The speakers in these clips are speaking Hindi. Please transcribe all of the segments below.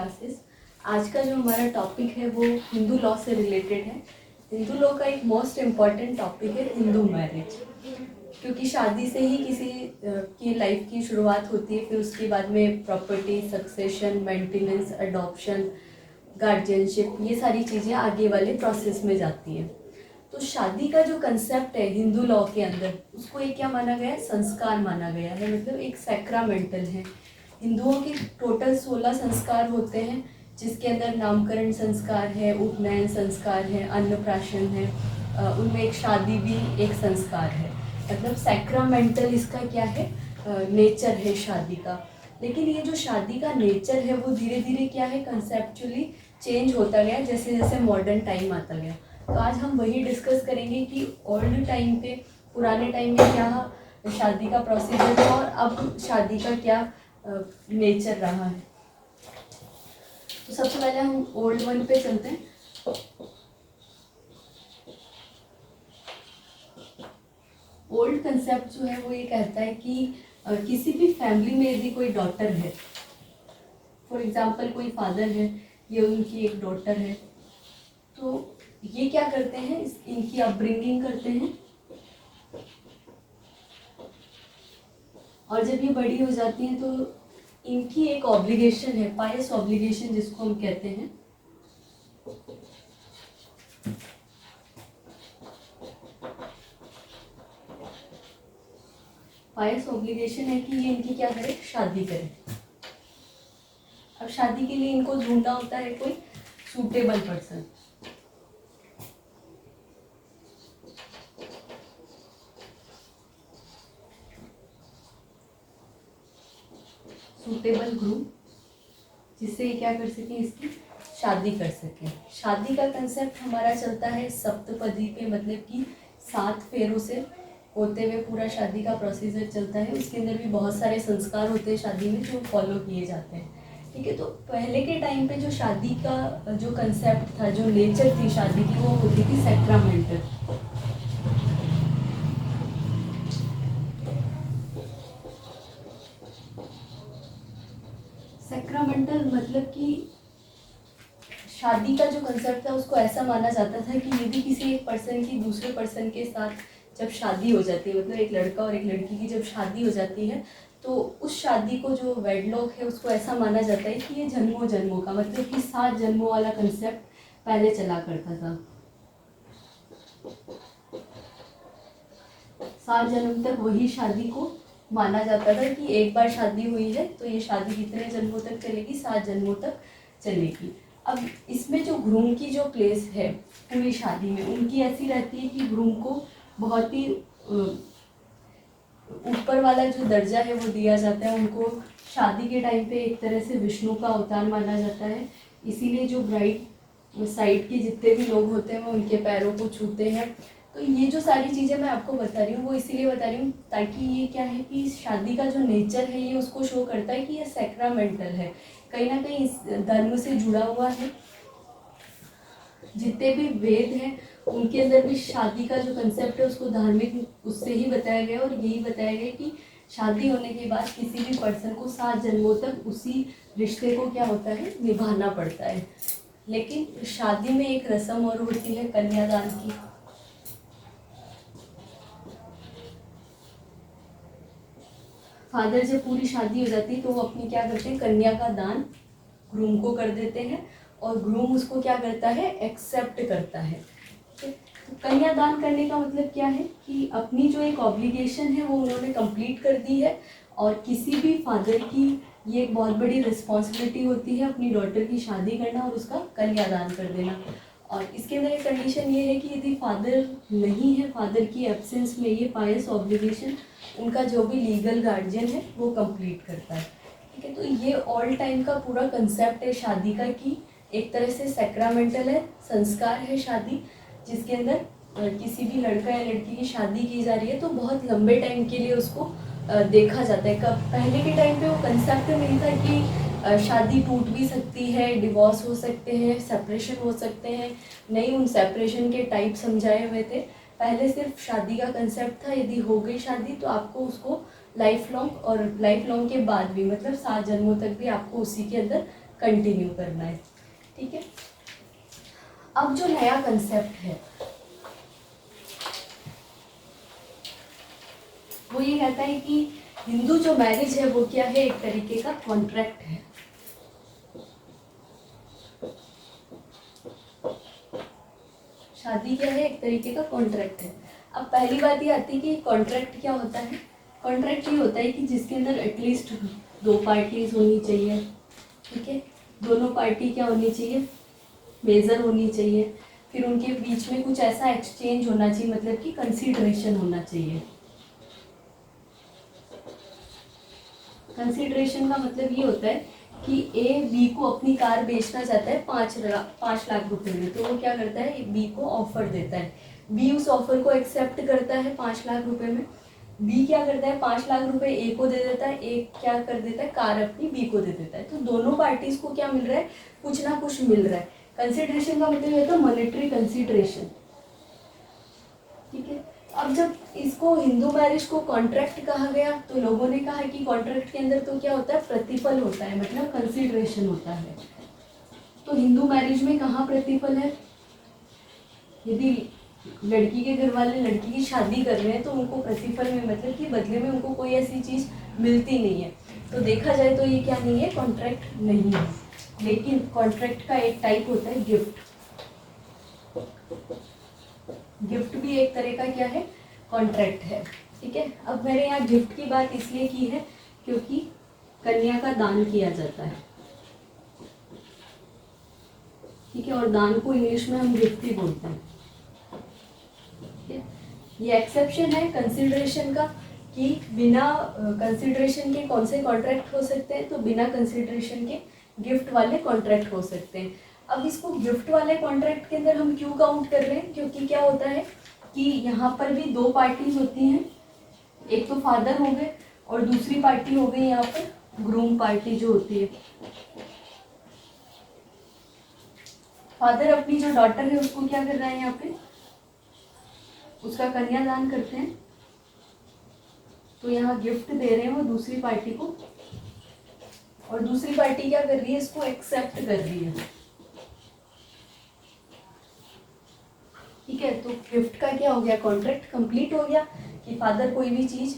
क्लासेस। आज का जो हमारा टॉपिक है वो हिंदू लॉ से रिलेटेड है। हिंदू लॉ का एक मोस्ट इम्पॉर्टेंट टॉपिक है हिंदू मैरिज, क्योंकि शादी से ही किसी की लाइफ की शुरुआत होती है। फिर उसके बाद में property, succession, maintenance, adoption, guardianship, ये सारी चीज़ें आगे वाले प्रोसेस में जाती हैं। तो शादी का जो कंसेप्ट है हिंदू लॉ के अंदर, उसको एक क्या माना गया है? संस्कार माना गया है, मतलब एक सैक्रामेंटल है। हिंदुओं के टोटल 16 संस्कार होते हैं, जिसके अंदर नामकरण संस्कार है, उपनयन संस्कार है, अन्नप्राशन है, उनमें एक शादी भी एक संस्कार है। मतलब सैक्रामेंटल इसका क्या है? नेचर है शादी का। लेकिन ये जो शादी का नेचर है वो धीरे धीरे क्या है? कंसेप्चुअली चेंज होता गया जैसे जैसे मॉडर्न टाइम आता गया। तो आज हम वही डिस्कस करेंगे कि ओल्ड टाइम पे, पुराने टाइम में क्या शादी का प्रोसीजर था और अब शादी का क्या नेचर रहा है। तो सबसे पहले हम ओल्ड वन पे चलते हैं। ओल्ड कंसेप्ट जो है वो ये कहता है कि किसी भी फैमिली में यदि कोई डॉटर है, फॉर एग्जाम्पल कोई फादर है, ये उनकी एक डॉटर है, तो ये क्या करते हैं? इनकी अपब्रिंगिंग करते हैं, और जब ये बड़ी हो जाती हैं तो इनकी एक ऑब्लिगेशन है, पायस ऑब्लिगेशन जिसको हम कहते हैं। पायस ऑब्लिगेशन है कि ये इनकी क्या करे? शादी करे। अब शादी के लिए इनको ढूंढना होता है कोई सूटेबल पर्सन। सूटेबल ग्रूम, जिससे ये क्या कर सके? इसकी शादी कर सके। शादी का कंसेप्ट हमारा चलता है सप्तपदी पे, मतलब कि 7 फेरों से होते हुए पूरा शादी का प्रोसीजर चलता है। उसके अंदर भी बहुत सारे संस्कार होते हैं शादी में जो फॉलो किए जाते हैं। ठीक है, तो पहले के टाइम पे जो शादी का जो कंसेप्ट था, जो नेचर थी शादी की, वो होती थी सैक्रामेंटल। सैक्रामेंटल मतलब कि शादी का जो कंसेप्ट था उसको ऐसा माना जाता था कि यदि किसी एक पर्सन की दूसरे पर्सन के साथ जब शादी हो जाती है, मतलब एक लड़का और एक लड़की की जब शादी हो जाती है, तो उस शादी को जो वेडलॉक है उसको ऐसा माना जाता है कि ये जन्मों जन्मों का, मतलब कि 7 जन्मों वाला कंसेप्ट पहले चला करता था। 7 जन्म तक वही शादी को माना जाता था कि एक बार शादी हुई है तो ये शादी कितने जन्मों तक चलेगी? 7 जन्मों तक चलेगी। अब इसमें जो ग्रूम की जो प्लेस है पूरी शादी में, उनकी ऐसी रहती है कि ग्रूम को बहुत ही ऊपर वाला जो दर्जा है वो दिया जाता है। उनको शादी के टाइम पे एक तरह से विष्णु का अवतार माना जाता है। इसीलिए जो ब्राइड साइड के जितने भी लोग होते हैं वो उनके पैरों को छूते हैं। तो ये जो सारी चीज़ें मैं आपको बता रही हूँ वो इसीलिए बता रही हूँ ताकि ये क्या है कि शादी का जो नेचर है ये उसको शो करता है कि ये सैक्रामेंटल है, कहीं ना कहीं इस धर्म से जुड़ा हुआ है। जितने भी वेद हैं उनके अंदर भी शादी का जो कंसेप्ट है उसको धार्मिक उससे ही बताया गया, और यही बताया गया कि शादी होने के बाद किसी भी पर्सन को 7 जन्मों तक उसी रिश्ते को क्या होता है? निभाना पड़ता है। लेकिन शादी में एक रस्म और होती है कन्यादान की। फादर जब पूरी शादी हो जाती है तो वो अपनी क्या करते हैं? कन्या का दान ग्रूम को कर देते हैं, और ग्रूम उसको क्या करता है? एक्सेप्ट करता है। तो कन्यादान करने का मतलब क्या है कि अपनी जो एक ऑब्लिगेशन है वो उन्होंने कंप्लीट कर दी है, और किसी भी फादर की ये एक बहुत बड़ी रिस्पॉन्सिबिलिटी होती है अपनी डॉटर की शादी करना और उसका कन्यादान कर देना। और इसके अंदर एक कंडीशन ये है कि यदि फादर नहीं है, फादर की एब्सेंस में ये पायस ऑब्लिगेशन उनका जो भी लीगल गार्जियन है वो कंप्लीट करता है। ठीक है, तो ये ऑल टाइम का पूरा कंसेप्ट है शादी का कि एक तरह से सैक्रामेंटल है, संस्कार है शादी, जिसके अंदर किसी भी लड़का या लड़की की शादी की जा रही है तो बहुत लंबे टाइम के लिए उसको देखा जाता है। कब? पहले के टाइम पे वो कंसेप्ट नहीं था कि शादी टूट भी सकती है, डिवोर्स हो सकते हैं, सेपरेशन हो सकते हैं। नहीं, उन सेपरेशन के टाइप समझाए हुए थे। पहले सिर्फ शादी का कंसेप्ट था, यदि हो गई शादी तो आपको उसको लाइफ लॉन्ग, और लाइफ लॉन्ग के बाद भी मतलब 7 जन्मों तक भी आपको उसी के अंदर कंटिन्यू करना है। ठीक है, अब जो नया कंसेप्ट है वो ये कहता है कि हिंदू जो मैरिज है वो क्या है, एक तरीके का कॉन्ट्रैक्ट है। शादी क्या है, एक तरीके का कॉन्ट्रैक्ट है। अब पहली बात ये आती है कि कॉन्ट्रैक्ट क्या होता है। कॉन्ट्रैक्ट ये होता है कि जिसके अंदर एटलीस्ट 2 पार्टीज होनी चाहिए। ठीक है, दोनों पार्टी क्या होनी चाहिए, मेजर होनी चाहिए। फिर उनके बीच में कुछ ऐसा एक्सचेंज होना चाहिए, मतलब कि कंसीडरेशन होना चाहिए। कंसीडरेशन का मतलब ये होता है कि ए बी को अपनी कार बेचना चाहता है 5 लाख रुपए में, तो वो क्या करता है, बी को ऑफर देता है। बी उस ऑफर को एक्सेप्ट करता है 5 लाख रुपए में। बी क्या करता है, 5 लाख रुपए ए को दे देता है, ए क्या कर देता है, कार अपनी बी को दे देता है। तो दोनों पार्टीज को क्या मिल रहा है, कुछ ना कुछ मिल रहा है। कंसीडरेशन का मतलब ये होता है मॉनेटरी कंसीडरेशन। ठीक है, अब जब इसको हिंदू मैरिज को कॉन्ट्रैक्ट कहा गया तो लोगों ने कहा कि कॉन्ट्रैक्ट के अंदर तो क्या होता है, प्रतिफल होता है, मतलब कंसीडरेशन होता है। तो हिंदू मैरिज में कहाँ प्रतिफल है, यदि लड़की के घर वाले लड़की की शादी कर रहे हैं तो उनको प्रतिफल में, मतलब कि बदले में उनको कोई ऐसी चीज़ मिलती नहीं है। तो देखा जाए तो ये क्या नहीं है, कॉन्ट्रैक्ट नहीं है। लेकिन कॉन्ट्रैक्ट का एक टाइप होता है गिफ्ट। गिफ्ट भी एक तरह का क्या है, कॉन्ट्रैक्ट है। ठीक है, अब मैंने यहाँ गिफ्ट की बात इसलिए की है क्योंकि कन्या का दान किया जाता है। ठीक है, और दान को इंग्लिश में हम गिफ्ट ही बोलते हैं। ठीक है, ये एक्सेप्शन है कंसिडरेशन का कि बिना कंसिडरेशन के कौन से कॉन्ट्रैक्ट हो सकते हैं, तो बिना कंसिडरेशन के गिफ्ट वाले कॉन्ट्रैक्ट हो सकते हैं। अब इसको गिफ्ट वाले कॉन्ट्रैक्ट के अंदर हम क्यों काउंट कर रहे हैं, क्योंकि क्या होता है कि यहाँ पर भी 2 पार्टीज होती हैं, एक तो फादर हो गए और दूसरी पार्टी हो गई यहाँ पर ग्रूम पार्टी जो होती है। फादर अपनी जो डॉटर है उसको क्या कर रहा है, यहाँ पे उसका कन्यादान करते हैं, तो यहाँ गिफ्ट दे रहे हैं वो दूसरी पार्टी को, और दूसरी पार्टी क्या कर रही है, इसको एक्सेप्ट कर रही है। ठीक है, तो गिफ्ट का क्या हो गया, कॉन्ट्रैक्ट कंप्लीट हो गया कि फादर कोई भी चीज़,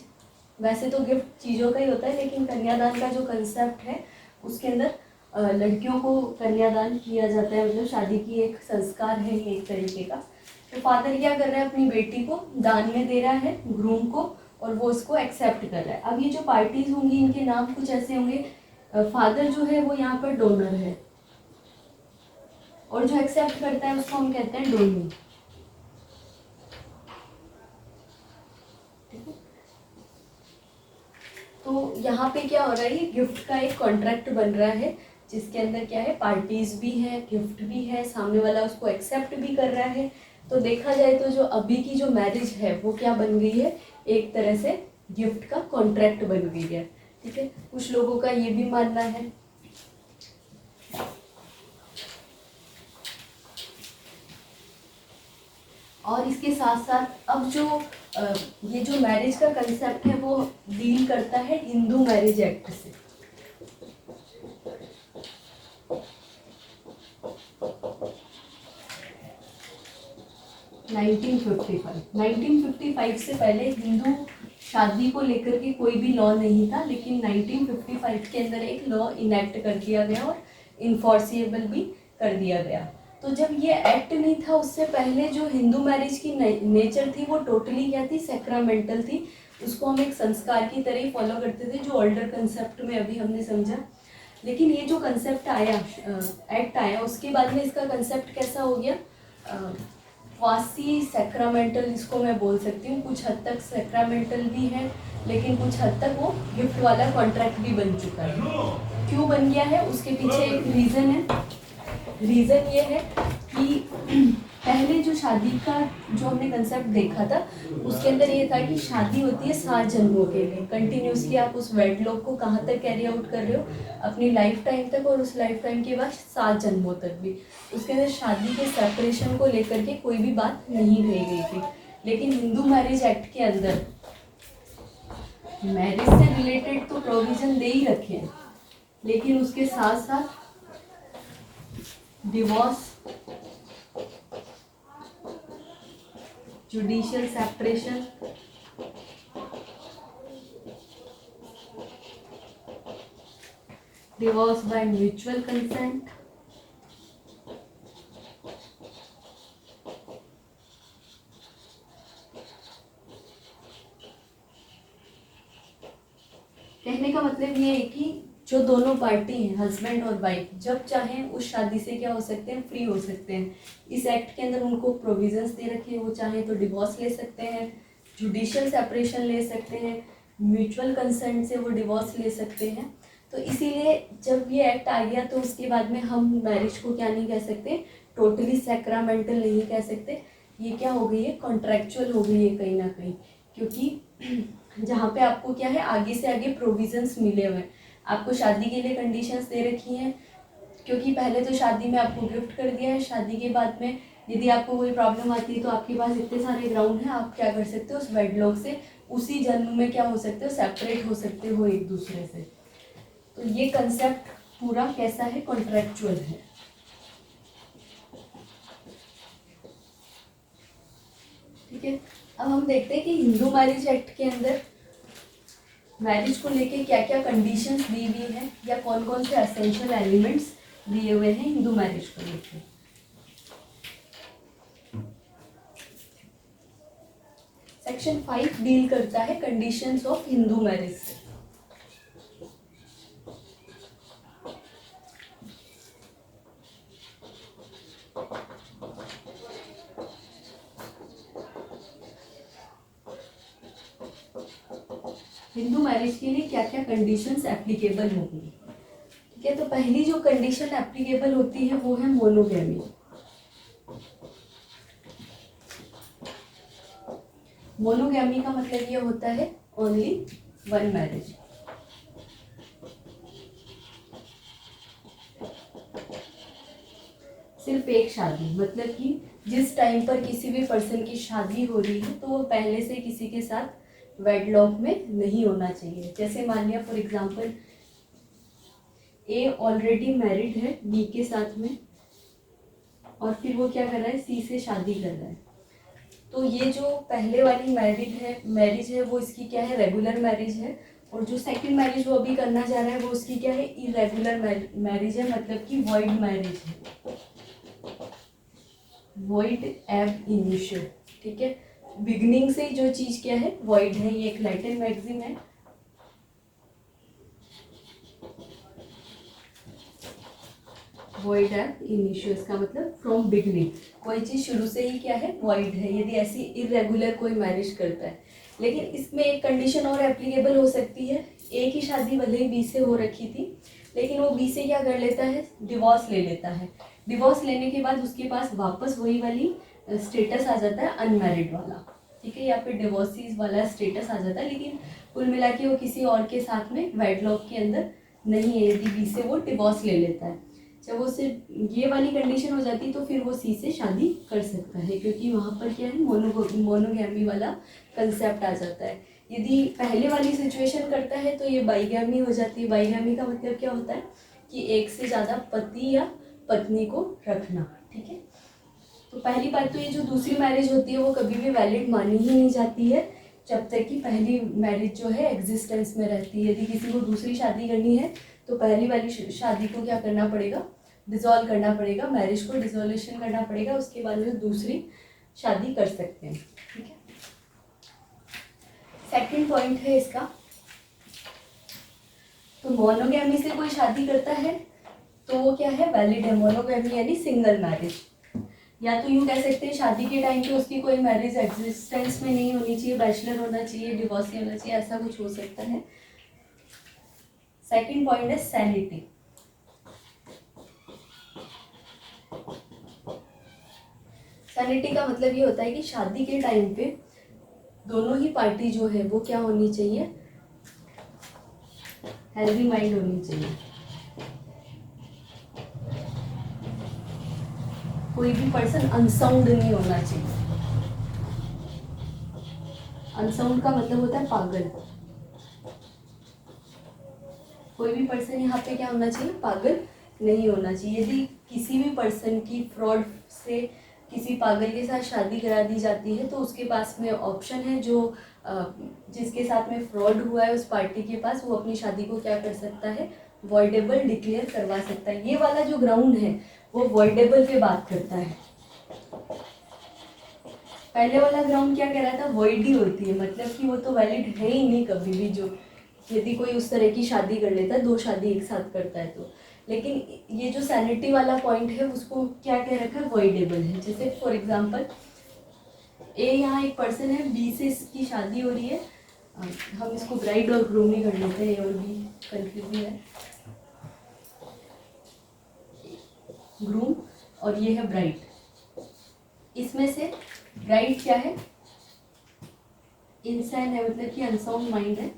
वैसे तो गिफ्ट चीज़ों का ही होता है, लेकिन कन्यादान का जो कंसेप्ट है उसके अंदर लड़कियों को कन्यादान किया जाता है, मतलब शादी की एक संस्कार है ये एक तरीके का। तो फादर क्या कर रहा है, अपनी बेटी को दान में दे रहा है ग्रूम को, और वो उसको एक्सेप्ट कर रहा है। अब ये जो पार्टीज होंगी इनके नाम कुछ ऐसे होंगे, फादर जो है वो यहाँ पर डोनर है, और जो एक्सेप्ट करता है उसको हम कहते हैं डोनी। तो यहाँ पे क्या हो रहा है, ये गिफ्ट का एक कॉन्ट्रैक्ट बन रहा है जिसके अंदर क्या है, पार्टीज भी है, गिफ्ट भी है, सामने वाला उसको एक्सेप्ट भी कर रहा है। तो देखा जाए तो जो अभी की जो मैरिज है वो क्या बन गई है, एक तरह से गिफ्ट का कॉन्ट्रैक्ट बन गई है। ठीक है, कुछ लोगों का ये भी मानना है। और इसके साथ साथ अब जो ये जो मैरिज का कंसेप्ट है वो डील करता है हिंदू मैरिज एक्ट से। नाइनटीन 1955 से पहले हिंदू शादी को लेकर के कोई भी लॉ नहीं था, लेकिन 1955 के अंदर एक लॉ इनेक्ट कर दिया गया और इन्फोर्सिएबल भी कर दिया गया। तो जब ये एक्ट नहीं था उससे पहले जो हिंदू मैरिज की नेचर थी वो टोटली क्या थी, सैक्रामेंटल थी। उसको हम एक संस्कार की तरह ही फॉलो करते थे, जो ओल्डर कंसेप्ट में अभी हमने समझा। लेकिन ये जो कंसेप्ट आया, एक्ट आया, उसके बाद में इसका कंसेप्ट कैसा हो गया, क्वासी सैक्रामेंटल इसको मैं बोल सकती हूँ। कुछ हद तक सैक्रामेंटल भी है, लेकिन कुछ हद तक वो गिफ्ट वाला कॉन्ट्रैक्ट भी बन चुका है। क्यों बन गया है, उसके पीछे एक रीज़न है। रीज़न ये है कि पहले जो शादी का जो हमने कंसेप्ट देखा था उसके अंदर ये था कि शादी होती है 7 जन्मों के लिए, कंटिन्यूसली आप उस वेडलॉक को कहाँ तक कैरी आउट कर रहे हो, अपनी लाइफ टाइम तक, और उस लाइफ टाइम के बाद 7 जन्मों तक भी। उसके अंदर शादी के सेपरेशन को लेकर के कोई भी बात नहीं कही गई थी। लेकिन हिंदू मैरिज एक्ट के अंदर मैरिज से रिलेटेड तो प्रोविज़न दे ही रखे हैं, लेकिन उसके साथ साथ divorce, judicial separation, divorce by mutual consent, कहने का मतलब ये है कि जो दोनों पार्टी हैं, हस्बैंड और वाइफ, जब चाहें उस शादी से क्या हो सकते हैं, फ्री हो सकते हैं। इस एक्ट के अंदर उनको प्रोविजंस दे रखे हैं, वो चाहें तो डिवोर्स ले सकते हैं, जुडिशियल सेपरेशन ले सकते हैं, म्यूचुअल कंसेंट से वो डिवोर्स ले सकते हैं। तो इसीलिए जब ये एक्ट आ गया तो उसके बाद में हम मैरिज को क्या नहीं कह सकते, टोटली सैक्रामेंटल नहीं कह सकते, ये क्या हो गई है, कॉन्ट्रैक्चुअल हो गई है कहीं ना कहीं। क्योंकि जहाँ पे आपको क्या है, आगे से आगे प्रोविजंस मिले हुए हैं, आपको शादी के लिए कंडीशंस दे रखी हैं। क्योंकि पहले तो शादी में आपको गिफ्ट कर दिया है, शादी के बाद में यदि आपको कोई प्रॉब्लम आती है तो आपके पास इतने सारे ग्राउंड हैं, आप क्या कर सकते हो, उस वेडलॉक से उसी जन्म में क्या हो सकते हो, सेपरेट हो सकते हो एक दूसरे से। तो ये कंसेप्ट पूरा कैसा है, कॉन्ट्रैक्चुअल है। ठीक है, अब हम देखते हैं कि हिंदू मैरिज एक्ट के अंदर मैरिज को लेके क्या क्या कंडीशंस दी हुई है, या कौन कौन से एसेंशियल एलिमेंट्स दिए हुए हैं हिंदू मैरिज को लेके। सेक्शन 5 डील करता है कंडीशंस ऑफ हिंदू मैरिज से। हिंदू मैरिज के लिए क्या क्या कंडीशंस एप्लीकेबल होंगी। ठीक है, तो पहली जो कंडीशन एप्लीकेबल होती है वो है मोनोगैमी। मोनोगैमी का मतलब ये होता है ओनली वन मैरिज। सिर्फ एक शादी, मतलब कि जिस टाइम पर किसी भी पर्सन की शादी हो रही है तो वो पहले से किसी के साथ वेडलॉक में नहीं होना चाहिए। जैसे मान लिया for example A already married है बी के साथ में, और फिर वो क्या कर रहा है, सी से शादी कर रहा है। तो ये जो पहले वाली मैरिज है वो इसकी क्या है, रेगुलर मैरिज है। और जो सेकंड मैरिज वो अभी करना चाह रहा है वो उसकी क्या है, इरेगुलर मैरिज है, मतलब कि वॉइड मैरिज है, वॉइड एब इनिशियो। ठीक है, बिगनिंग से जो चीज क्या है, वॉइड है। ये एक लैटिन मैगजीन है, वॉइड एब इनिशियो, इसका मतलब फ्रॉम बिगनिंग, कोई चीज शुरू से ही क्या है, वॉइड है, यदि ऐसी इरेगुलर कोई मैरिज करता है। लेकिन इसमें एक कंडीशन और एप्लीकेबल हो सकती है, ए की शादी भले ही बी से हो रखी थी, लेकिन वो बी से क्या कर लेता है, डिवोर्स ले लेता है। डिवोर्स लेने के बाद उसके पास वापस वही वाली स्टेटस आ जाता है, अनमैरिड वाला। ठीक है, या फिर डिवोर्सीज वाला स्टेटस आ जाता है, लेकिन कुल मिला के वो किसी और के साथ में वेडलॉक के अंदर नहीं है, यदि बी से वो डिवोर्स ले लेता है। जब वो सिर्फ ये वाली कंडीशन हो जाती तो फिर वो सी से शादी कर सकता है, क्योंकि वहाँ पर क्या है, मोनोगैमी वाला कंसेप्ट आ जाता है। यदि पहले वाली सिचुएशन करता है तो ये बाईगैमी हो जाती है। बाईगैमी का मतलब क्या होता है कि एक से ज़्यादा पति या पत्नी को रखना। ठीक है, तो पहली बात तो ये जो दूसरी मैरिज होती है वो कभी भी वैलिड मानी ही नहीं जाती है जब तक कि पहली मैरिज जो है एग्जिस्टेंस में रहती है। यदि किसी को दूसरी शादी करनी है तो पहली वाली शादी को क्या करना पड़ेगा, डिसॉल्व करना पड़ेगा, मैरिज को डिसोल्यूशन करना पड़ेगा, उसके बाद में दूसरी शादी कर सकते हैं। ठीक है, सेकंड पॉइंट है इसका, तो मोनोगैमी से कोई शादी करता है तो वो क्या है, वैलिड है। मोनोगैमी यानी सिंगल मैरिज, या तो यूँ कह सकते हैं शादी के टाइम पे उसकी कोई मैरिज एग्जिस्टेंस में नहीं होनी चाहिए, बैचलर होना चाहिए, डिवोर्सी होना चाहिए, ऐसा कुछ हो सकता है। सेकंड पॉइंट है सैनिटी। सैनिटी का मतलब ये होता है कि शादी के टाइम पे दोनों ही पार्टी जो है वो क्या होनी चाहिए, हेल्दी माइंड होनी चाहिए। कोई भी पर्सन अनसाउंड नहीं होना चाहिए। अनसाउंड का मतलब होता है पागल। कोई भी पर्सन यहाँ पे क्या होना चाहिए, पागल नहीं होना चाहिए। यदि किसी भी पर्सन की फ्रॉड से किसी पागल के साथ शादी करा दी जाती है तो उसके पास में ऑप्शन है, जो जिसके साथ में फ्रॉड हुआ है उस पार्टी के पास, वो अपनी शादी को क्या कर सकता है, वॉइडेबल डिक्लेयर करवा सकता है। ये वाला जो ग्राउंड है वो वॉइडेबल पे बात करता है। पहले वाला ग्राउंड क्या कह रहा था, वॉइड ही होती है, मतलब कि वो तो वैलिड है ही नहीं कभी भी, जो यदि कोई उस तरह की शादी कर लेता है, 2 शादी एक साथ करता है तो। लेकिन ये जो सैनिटी वाला पॉइंट है उसको क्या कह रखा है, वॉइडेबल है। जैसे फॉर एग्जांपल ए, यहाँ एक पर्सन है, बी से इसकी शादी हो रही है, हम इसको ब्राइड और ग्रूम ही कर लेते हैं, ए और बी कंफ्यूजिंग है, ग्रूम और ये है ब्राइड। इसमें से ब्राइड क्या है, इंसान है, मतलब कि अनसाउंड माइंड है,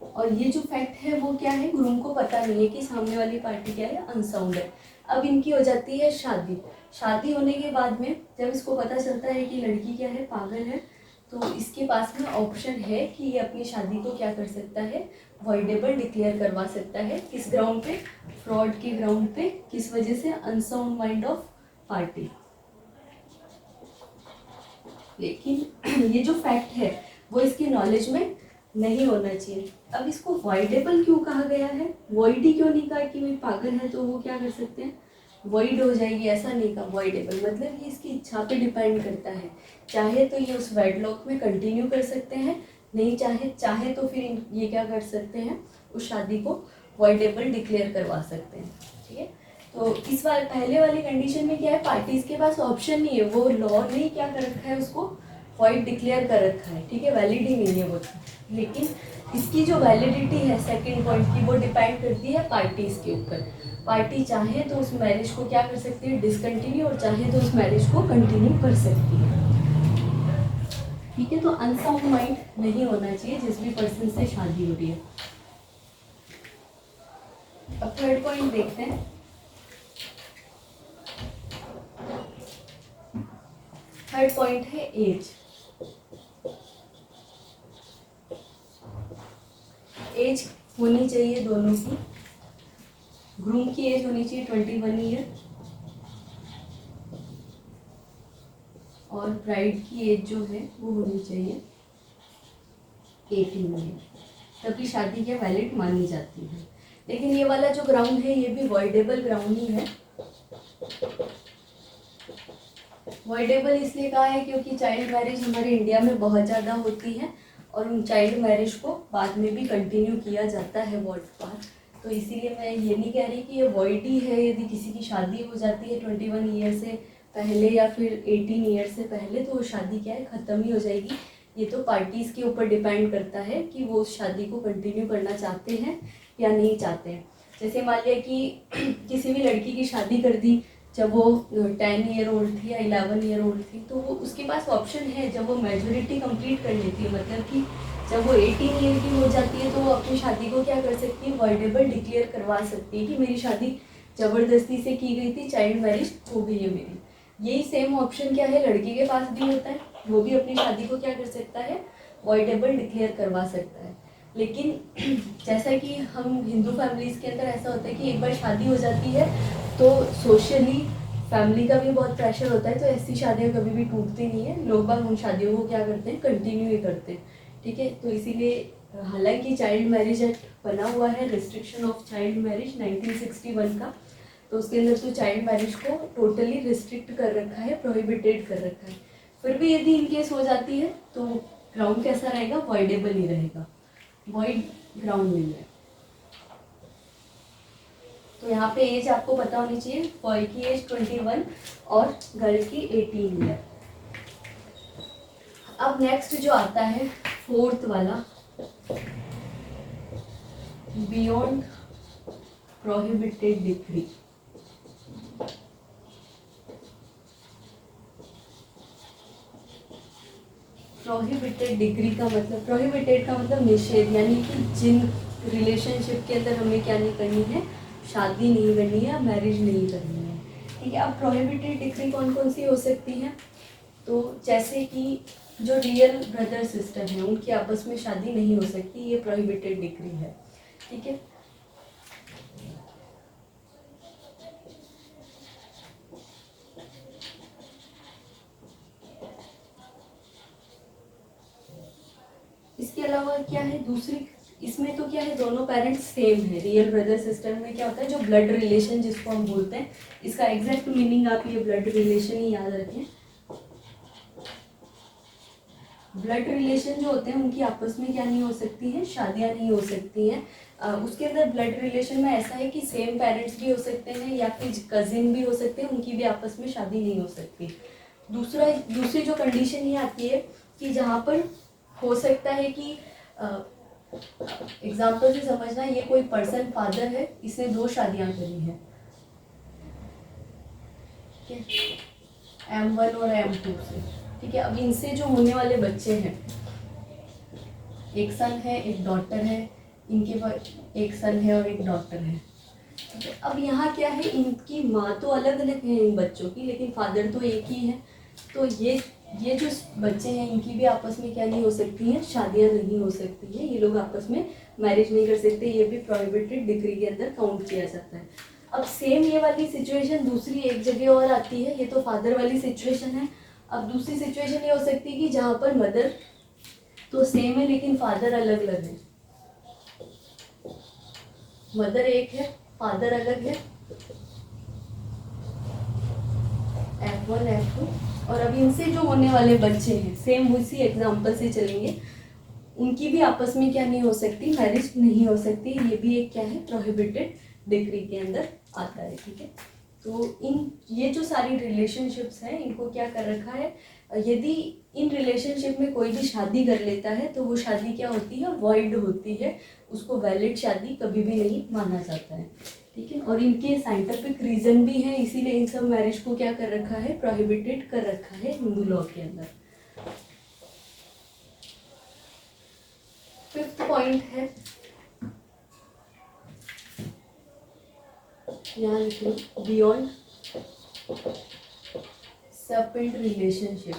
और ये जो फैक्ट है वो क्या है, ग्रूम को पता नहीं है कि सामने वाली पार्टी क्या है, अनसाउंड है। अब इनकी हो जाती है शादी। शादी होने के बाद में जब इसको पता चलता है कि लड़की क्या है, पागल है, तो इसके पास में ऑप्शन है कि ये अपनी शादी को क्या कर सकता है, वॉइडेबल डिक्लेयर करवा सकता है। किस ग्राउंड पे, फ्रॉड के ग्राउंड पे। किस वजह से, अनसाउंड माइंड ऑफ पार्टी। लेकिन ये जो फैक्ट है वो इसकी नॉलेज में नहीं होना चाहिए। अब इसको वॉइडेबल क्यों कहा गया है, वॉइड ही क्यों नहीं कहा कि भाई पागल है तो वो क्या कर सकते हैं, वॉइड हो जाएगी, ऐसा नहीं कहा। वॉइडेबल मतलब ये इसकी इच्छा पे डिपेंड करता है, चाहे तो ये उस वेडलॉक में कंटिन्यू कर सकते हैं, नहीं चाहे तो फिर ये क्या कर सकते हैं, उस शादी को वॉइडेबल डिक्लेयर करवा सकते हैं। ठीक है, तो इस बार पहले वाली कंडीशन में क्या है, पार्टीज के पास ऑप्शन नहीं है, वो लॉ ने क्या कर रखा है, उसको वॉइड डिक्लेयर कर रखा है। ठीक है, वैलिड ही नहीं है वो, लेकिन इसकी जो वैलिडिटी है सेकंड पॉइंट की, वो डिपेंड करती है पार्टीज के ऊपर। पार्टी चाहे तो उस मैरिज को क्या कर सकती है, डिसकंटिन्यू, और चाहे तो उस मैरिज को कंटिन्यू कर सकती है। ठीक है, तो अनसाउंड माइंड नहीं होना चाहिए जिस भी पर्सन से शादी हो रही है। अब थर्ड पॉइंट देखते हैं। थर्ड पॉइंट है एज। एज होनी चाहिए दोनों की। ग्रूम की एज होनी चाहिए 21 ईयर और ब्राइड की एज जो है वो होनी चाहिए 18 ईयर, तभी शादी क्या वैलिड मानी जाती है। लेकिन ये वाला जो ग्राउंड है ये भी वॉइडेबल ग्राउंड ही है। वॉइडेबल इसलिए कहा है क्योंकि चाइल्ड मैरिज हमारे इंडिया में बहुत ज़्यादा होती है और उन चाइल्ड मैरिज को बाद में भी कंटिन्यू किया जाता है वॉइड बाद। तो इसीलिए मैं ये नहीं कह रही कि ये वॉइड ही है, यदि किसी की शादी हो जाती है 21 ईयर से पहले या फिर 18 ईयर से पहले तो वो शादी क्या है, ख़त्म ही हो जाएगी। ये तो पार्टीज़ के ऊपर डिपेंड करता है कि वो उस शादी को कंटिन्यू करना चाहते हैं या नहीं चाहते हैं। जैसे मान लिया कि किसी भी लड़की की शादी कर दी जब वो 10 ईयर ओल्ड थी या 11 ईयर ओल्ड थी, तो वो उसके पास ऑप्शन है, जब वो मेजोरिटी कंप्लीट कर लेती है, मतलब कि जब वो 18 ईयर की हो जाती है तो वो अपनी शादी को क्या कर सकती है, वॉइडेबल डिक्लेयर करवा सकती है कि मेरी शादी ज़बरदस्ती से की गई थी, चाइल्ड मैरिज हो गई है मेरी। यही सेम ऑप्शन क्या है, लड़की के पास भी होता है, वो भी अपनी शादी को क्या कर सकता है, वॉइडेबल डिक्लेयर करवा सकता है। लेकिन जैसा कि हम हिंदू फैमिलीज़ के अंदर ऐसा होता है कि एक बार शादी हो जाती है तो सोशली फैमिली का भी बहुत प्रेशर होता है, तो ऐसी शादियाँ कभी भी टूटती नहीं है, लोग बाग उन शादियों को क्या करते हैं, कंटिन्यू ही करते हैं। ठीक है, तो इसीलिए हालांकि चाइल्ड मैरिज एक्ट बना हुआ है, रिस्ट्रिक्शन ऑफ चाइल्ड मैरिज 1961 का, तो उसके अंदर तो चाइल्ड मैरिज को टोटली रिस्ट्रिक्ट कर रखा है, प्रोहिबिटेड कर रखा है। फिर भी यदि इनकेस हो जाती है तो ग्राउंड कैसा रहेगा, वॉइडेबल ही रहेगा, वॉइड ग्राउंड नहीं है। तो यहाँ पे एज आपको पता होनी चाहिए, बॉय की एज 21 और गर्ल की 18 ईयर। अब नेक्स्ट जो आता है फोर्थ वाला, beyond prohibited degree. Prohibited degree का मतलब, प्रोहिबिटेड का मतलब निषेध, यानी कि जिन रिलेशनशिप के अंदर हमें क्या नहीं करनी है, शादी नहीं करनी है, मैरिज नहीं करनी है। ठीक है, अब प्रोहिबिटेड डिग्री कौन कौन सी हो सकती हैं, तो जैसे कि जो रियल ब्रदर सिस्टर हैं उनकी आपस में शादी नहीं हो सकती, ये प्रोहिबिटेड डिग्री है। ठीक है, अलावा क्या है दूसरी, इसमें तो क्या है दोनों पेरेंट्स सेम है। रियल ब्रदर सिस्टर में क्या होता है, जो ब्लड रिलेशन जिसको हम बोलते हैं, इसका एग्जैक्ट मीनिंग आप ये ब्लड रिलेशन ही याद रखें। ब्लड रिलेशन जो होते हैं उनकी आपस में क्या नहीं हो सकती है, शादियां नहीं हो सकती हैं। उसके अंदर ब्लड रिलेशन में ऐसा है कि सेम पेरेंट्स भी हो सकते हैं या फिर कजिन भी हो सकते हैं, उनकी भी आपस में शादी नहीं हो सकती। दूसरी जो कंडीशन ये आती है कि जहाँ पर हो सकता है कि एग्जाम्पल से समझना, ये कोई पर्सन फादर है, इसने 2 शादियां करी हैं, ठीक है, M1 और M2 से, ठीक है। अब इनसे जो होने वाले बच्चे हैं, एक सन है एक डॉटर है, इनके पास एक सन है और एक डॉटर है, ठीक है। अब यहाँ क्या है, इनकी माँ तो अलग अलग है इन बच्चों की, लेकिन फादर तो एक ही है। तो ये जो बच्चे हैं इनकी भी आपस में क्या नहीं हो सकती हैं, शादियाँ नहीं हो सकती हैं, ये लोग आपस में मैरिज नहीं कर सकते, ये भी प्रोहिबिटेड डिग्री के अंदर काउंट किया जाता है। अब सेम ये वाली सिचुएशन दूसरी एक जगह और आती है, ये तो फादर वाली सिचुएशन है। अब दूसरी सिचुएशन ये हो सकती है कि जहाँ पर मदर तो सेम है लेकिन फादर अलग अलग है, मदर एक है फादर अलग है, F1 F2, और अब इनसे जो होने वाले बच्चे हैं सेम उसी एग्जाम्पल से चलेंगे, उनकी भी आपस में क्या नहीं हो सकती, मैरिज नहीं हो सकती, ये भी एक क्या है, प्रोहिबिटेड डिग्री के अंदर आता है, ठीक है। तो ये जो सारी रिलेशनशिप्स हैं इनको क्या कर रखा है, यदि इन रिलेशनशिप में कोई भी शादी कर लेता है तो वो शादी क्या होती है, वॉइड होती है, उसको वैलिड शादी कभी भी नहीं माना जाता है, ठीक है। और इनके साइंटिफिक रीजन भी हैं, इसीलिए इन सब मैरिज को क्या कर रखा है, प्रोहिबिटेड कर रखा है हिंदू लॉ के अंदर। 5th पॉइंट है, यहाँ लिख लो, beyond separate relationship.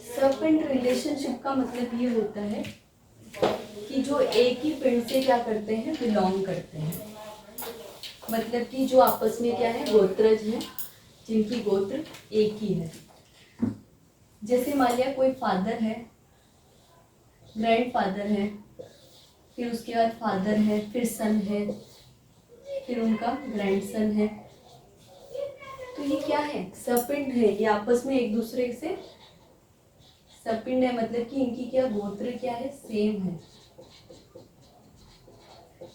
Separate relationship का मतलब ये होता है कि जो एक ही पिंड से क्या करते हैं, बिलोंग करते हैं, मतलब कि जो आपस में क्या है, गोत्रज हैं, जिनकी गोत्र एक ही है। जैसे मान लिया कोई फादर है, ग्रैंड फादर है, फिर उसके बाद फादर है, फिर सन है, फिर उनका ग्रैंडसन है, तो ये क्या है, सपिंड है, ये आपस में एक दूसरे से सपिंड है, मतलब कि इनकी क्या गोत्र क्या है, सेम है।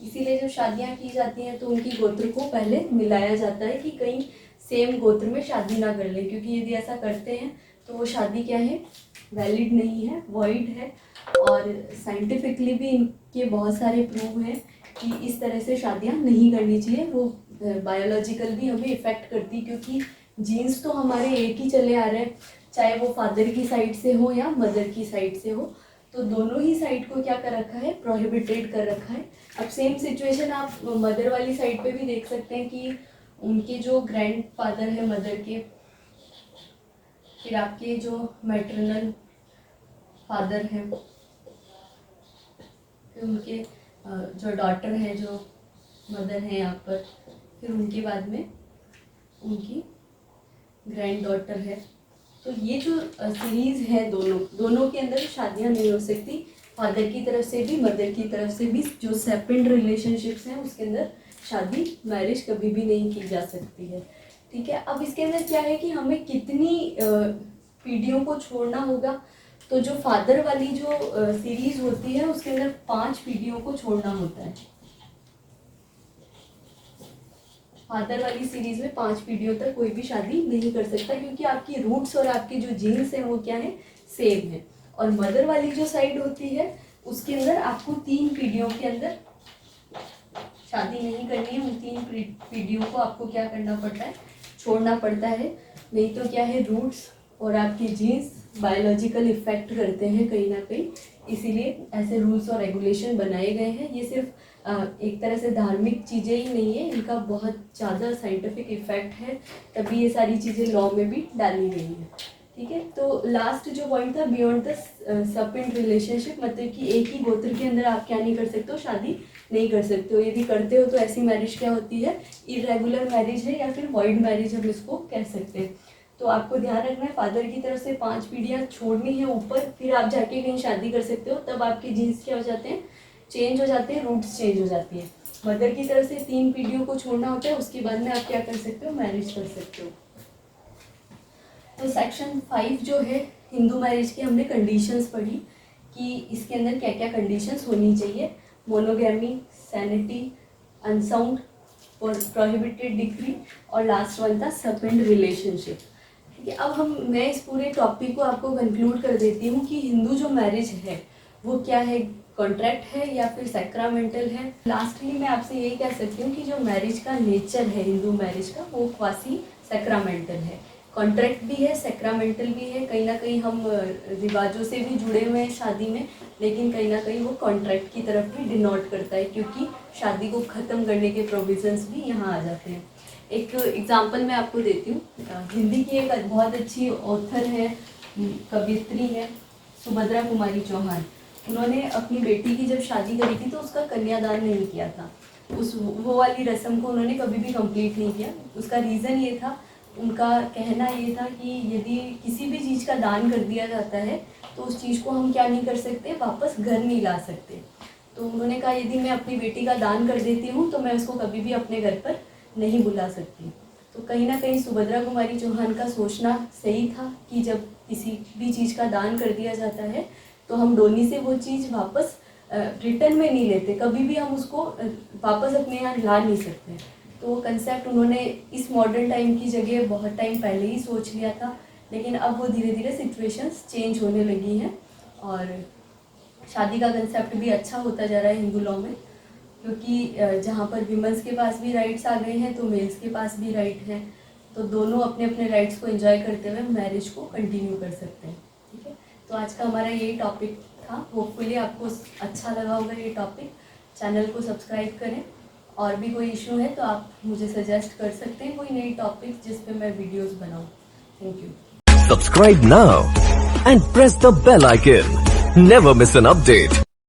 इसीलिए जब शादियां की जाती हैं तो उनकी गोत्र को पहले मिलाया जाता है कि कहीं सेम गोत्र में शादी ना कर ले, क्योंकि यदि ऐसा करते हैं तो वो शादी क्या है, वैलिड नहीं है, वॉइड है। और साइंटिफिकली भी इनके बहुत सारे प्रूव हैं कि इस तरह से शादियां नहीं करनी चाहिए, वो बायोलॉजिकल भी हमें इफेक्ट करती, क्योंकि जीन्स तो हमारे एक ही चले आ रहे हैं, चाहे वो फादर की साइड से हो या मदर की साइड से हो, तो दोनों ही साइड को क्या कर रखा है, प्रोहिबिटेड कर रखा है। अब सेम सिचुएशन आप मदर वाली साइड पे भी देख सकते हैं कि उनके जो ग्रैंड फादर है मदर के, फिर आपके जो मैटरनल फादर हैं, फिर उनके जो डॉटर है, जो मदर है यहाँ पर, फिर उनके बाद में उनकी ग्रैंड डॉटर है। तो ये जो सीरीज है दोनों के अंदर शादियां नहीं हो सकती, फादर की तरफ से भी मदर की तरफ से भी, जो सेपरेट रिलेशनशिप्स हैं उसके अंदर शादी मैरिज कभी भी नहीं की जा सकती है, ठीक है। अब इसके अंदर क्या है कि हमें कितनी पीढ़ियों को छोड़ना होगा, तो जो फादर वाली जो सीरीज होती है उसके अंदर 5 पीढ़ियों को छोड़ना होता है। फादर वाली सीरीज में 5 पीढ़ियों तक कोई भी शादी नहीं कर सकता, क्योंकि आपकी रूट्स और आपके जो जीन्स हैं वो क्या है, सेम है। और मदर वाली जो साइड होती है उसके अंदर आपको 3 पीढ़ियों के अंदर शादी नहीं करनी है, उन 3 पीढ़ियों को आपको क्या करना पड़ता है, छोड़ना पड़ता है, नहीं तो क्या है, रूट्स और आपके जीन्स बायोलॉजिकल इफेक्ट करते हैं कहीं ना कहीं, इसीलिए ऐसे रूल्स और रेगुलेशन बनाए गए हैं। ये सिर्फ एक तरह से धार्मिक चीज़ें ही नहीं है, इनका बहुत ज़्यादा साइंटिफिक इफेक्ट है, तभी ये सारी चीज़ें लॉ में भी डाली गई हैं, ठीक है। तो लास्ट जो पॉइंट था, बियॉन्ड द सपिंड रिलेशनशिप, मतलब कि एक ही गोत्र के अंदर आप क्या नहीं कर सकते हो, शादी नहीं कर सकते हो। यदि करते हो तो ऐसी मैरिज क्या होती है, इरेगुलर मैरिज है या फिर वॉइड मैरिज हम इसको कह सकते हैं। तो आपको ध्यान रखना है, फादर की तरफ से 5 पीढ़ियाँ छोड़नी है ऊपर, फिर आप जाके कहीं शादी कर सकते हो। तब आपके जीन्स क्या हो जाते हैं, चेंज हो जाते हैं, रूट्स चेंज हो जाती है। मदर की तरफ से 3 पीढ़ियों को छोड़ना होता है, उसके बाद में आप क्या कर सकते हो, मैरिज कर सकते हो। तो सेक्शन 5 जो है हिंदू मैरिज की, हमने कंडीशंस पढ़ी कि इसके अंदर क्या क्या कंडीशंस होनी चाहिए। Monogamy, sanity, unsound, prohibited degree, और लास्ट वन था सपिंड रिलेशनशिप। ठीक है, अब मैं इस पूरे टॉपिक को आपको कंक्लूड कर देती हूँ कि हिंदू जो मैरिज है वो क्या है, कॉन्ट्रैक्ट है या फिर सैक्रामेंटल है। लास्टली मैं आपसे यही कह सकती हूँ कि जो मैरिज का नेचर है हिंदू मैरिज का, वो क्वासी सैक्रामेंटल है। कॉन्ट्रैक्ट भी है, सैक्रामेंटल भी है। कहीं ना कहीं हम रिवाजों से भी जुड़े हुए हैं शादी में, लेकिन कहीं ना कहीं वो कॉन्ट्रैक्ट की तरफ भी डिनोट करता है, क्योंकि शादी को ख़त्म करने के प्रोविजंस भी यहाँ आ जाते हैं। एक एग्जांपल मैं आपको देती हूँ। हिंदी की एक बहुत अच्छी ऑथर है, कवियत्री है, सुभद्रा कुमारी चौहान। उन्होंने अपनी बेटी की जब शादी करी थी तो उसका कन्यादान नहीं किया था। वो वाली रस्म को उन्होंने कभी भी कंप्लीट नहीं किया। उसका रीज़न ये था, उनका कहना ये था कि यदि किसी भी चीज़ का दान कर दिया जाता है तो उस चीज़ को हम क्या नहीं कर सकते, वापस घर नहीं ला सकते। तो उन्होंने कहा यदि मैं अपनी बेटी का दान कर देती हूँ तो मैं उसको कभी भी अपने घर पर नहीं बुला सकती। तो कहीं ना कहीं सुभद्रा कुमारी चौहान का सोचना सही था कि जब किसी भी चीज़ का दान कर दिया जाता है तो हम डोली से वो चीज़ वापस रिटर्न में नहीं लेते, कभी भी हम उसको वापस अपने यहाँ ला नहीं सकते। तो वो कंसेप्ट उन्होंने इस मॉडर्न टाइम की जगह बहुत टाइम पहले ही सोच लिया था, लेकिन अब वो धीरे धीरे सिचुएशंस चेंज होने लगी हैं और शादी का कंसेप्ट भी अच्छा होता जा रहा है हिंदू लॉ में, क्योंकि जहाँ पर विमेंस के पास भी राइट्स आ गए हैं तो मेल्स के पास भी राइट हैं। तो दोनों अपने अपने राइट्स को एंजॉय करते हुए मैरिज को कंटिन्यू कर सकते हैं। ठीक है, तो आज का हमारा यही टॉपिक था। होपफुली आपको अच्छा लगा होगा ये टॉपिक। चैनल को सब्सक्राइब करें, और भी कोई इशू है तो आप मुझे सजेस्ट कर सकते हैं कोई नई टॉपिक जिस पे मैं वीडियोस बनाऊं। Thank you. Subscribe now and press the bell icon. Never miss an update.